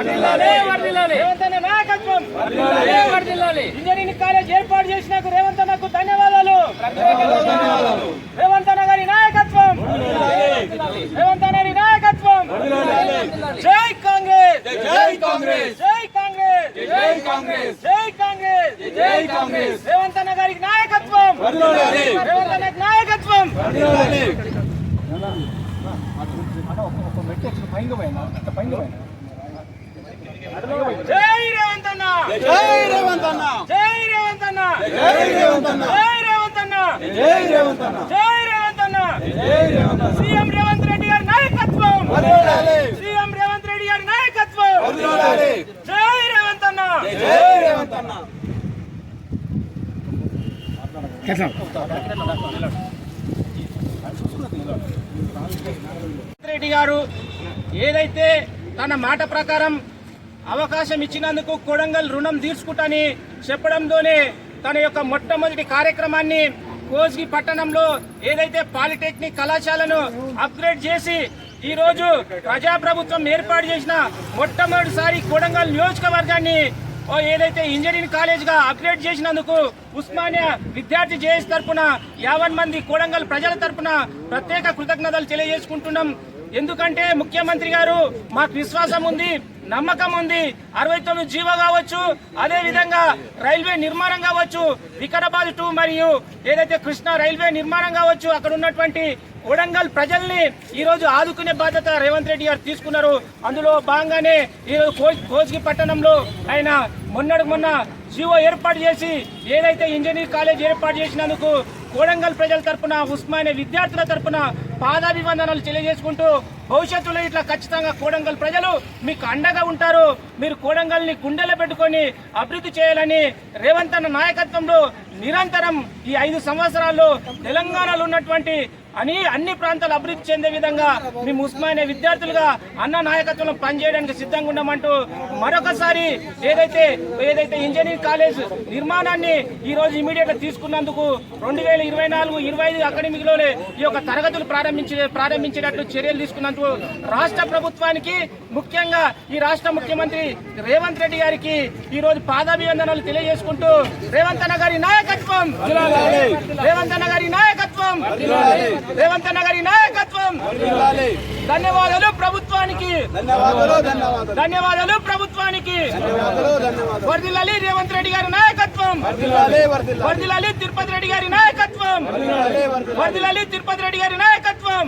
రేవంత్ అన్న నాయకత్వం engineering college ఏర్పాటు చేసినందుకు రేవంత్ అన్నకు ధన్యవాదాలు. రేవంత్ అన్న గారి నాయకత్వం, రేవంత్ అన్న గారి నాయకత్వం. జై కాంగ్రెస్, జై కాంగ్రెస్, జై కాంగ్రెస్, జై కాంగ్రెస్, జై కాంగ్రెస్, జై కాంగ్రెస్. రేవంత్ అన్న గారి నాయకత్వం, రేవంత్ అన్న నాయకత్వం. జై రేవంత్ అన్న, జై రేవంత్ అన్న, జై రేవంత్ అన్న, జై రేవంత్ అన్న, జై రేవంత్ అన్న, జై రేవంత్ అన్న, జై రేవంత్ అన్న. జై రేవంత్ అన్న. సీఎం రేవంత్ రెడ్డి గారి నాయకత్వం, వర్ధిల్లాలి. సీఎం రేవంత్ రెడ్డి గారి నాయకత్వం. వర్ధిల్లాలి. జై రేవంత్ అన్న, జై రేవంత్ అన్న. రెడ్డి గారు ఏదైతే తన మాట ప్రకారం అవకాశం ఇచ్చినందుకు కొడంగల్ రుణం తీర్చుకుంటాని చెప్పడంతోనే తన యొక్క మొట్టమొదటి కార్యక్రమాన్ని కోస్గి పట్టణంలో ఏదైతే పాలిటెక్నిక్ కళాశాలను అప్గ్రేడ్ చేసి ఈ రోజు ప్రజాప్రభుత్వం ఏర్పాటు చేసిన మొట్టమొదటిసారి కొడంగల్ నియోజకవర్గాన్ని ఏదైతే ఇంజనీరింగ్ కాలేజ్ గా అప్గ్రేడ్ చేసినందుకు ఉస్మానియా విద్యార్థి జేఏసీ తరపున 50 మంది కొడంగల్ ప్రజల తరపున ప్రత్యేక కృతజ్ఞతలు తెలియజేసుకుంటున్నాం. ఎందుకంటే ముఖ్యమంత్రి గారు మాకు విశ్వాసం ఉంది, నమ్మకం ఉంది. 69 జీవో కావచ్చు, అదే విధంగా రైల్వే నిర్మాణం కావచ్చు, వికారాబాద్ 2 మరియు ఏదైతే కృష్ణా రైల్వే నిర్మాణం కావచ్చు, అక్కడ ఉన్నటువంటి కొడంగల్ ప్రజల్ని ఈ రోజు ఆదుకునే బాధ్యత రేవంత్ రెడ్డి గారు తీసుకున్నారు. అందులో భాగంగానే ఈరోజు కోస్గి పట్టణంలో ఆయన మొన్న జీవో ఏర్పాటు చేసి ఏదైతే ఇంజనీరింగ్ కాలేజ్ ఏర్పాటు చేసినందుకు కొడంగల్ ప్రజల తరపున, ఉస్మానియా విద్యార్థుల తరపున పాదాభివందనాలు తెలియజేసుకుంటూ భవిష్యత్తులో ఇట్లా ఖచ్చితంగా కొడంగల్ ప్రజలు మీకు అండగా ఉంటారు. మీరు కొడంగల్ ని గుండెలో పెట్టుకొని అభివృద్ధి చేయాలని రేవంత్ అన్న నాయకత్వంలో నిరంతరం ఈ 5 సంవత్సరాల్లో తెలంగాణలో ఉన్నటువంటి అన్ని ప్రాంతాలు అభివృద్ధి చెందే విధంగా మేము ఉస్మానియా విద్యార్థులుగా అన్న నాయకత్వంలో పనిచేయడానికి సిద్ధంగా ఉన్నామంటూ మరొకసారి ఏదైతే ఇంజనీరింగ్ కాలేజ్ నిర్మాణాన్ని ఈ రోజు ఇమీడియట్ గా తీసుకున్నందుకు 2024-25 అకాడమిక్ లోనే ఈ యొక్క తరగతులు ప్రారంభించేటట్లు చర్యలు తీసుకున్నందుకు రాష్ట్ర ప్రభుత్వానికి, ముఖ్యంగా ఈ రాష్ట్ర ముఖ్యమంత్రి రేవంత్ రెడ్డి గారికి ఈ రోజు పాదాభివందనాలు తెలియజేసుకుంటూ రేవంత్ అన్న గారి నాయకత్వం, రేవంత్ అన్న గారి నాయకత్వం, రేవంత్ అన్న గారి నాయకత్వం. ధన్యవాదాలు ప్రభుత్వానికి, ధన్యవాదాలు ప్రభుత్వానికి. వర్ధిల్లాలి రేవంత్ రెడ్డి గారి నాయకత్వం, వర్ధిల్లాలి తిరుపతి రెడ్డి గారి నాయకత్వం, వర్ధిల్లాలి తిరుపతి రెడ్డి గారి నాయకత్వం.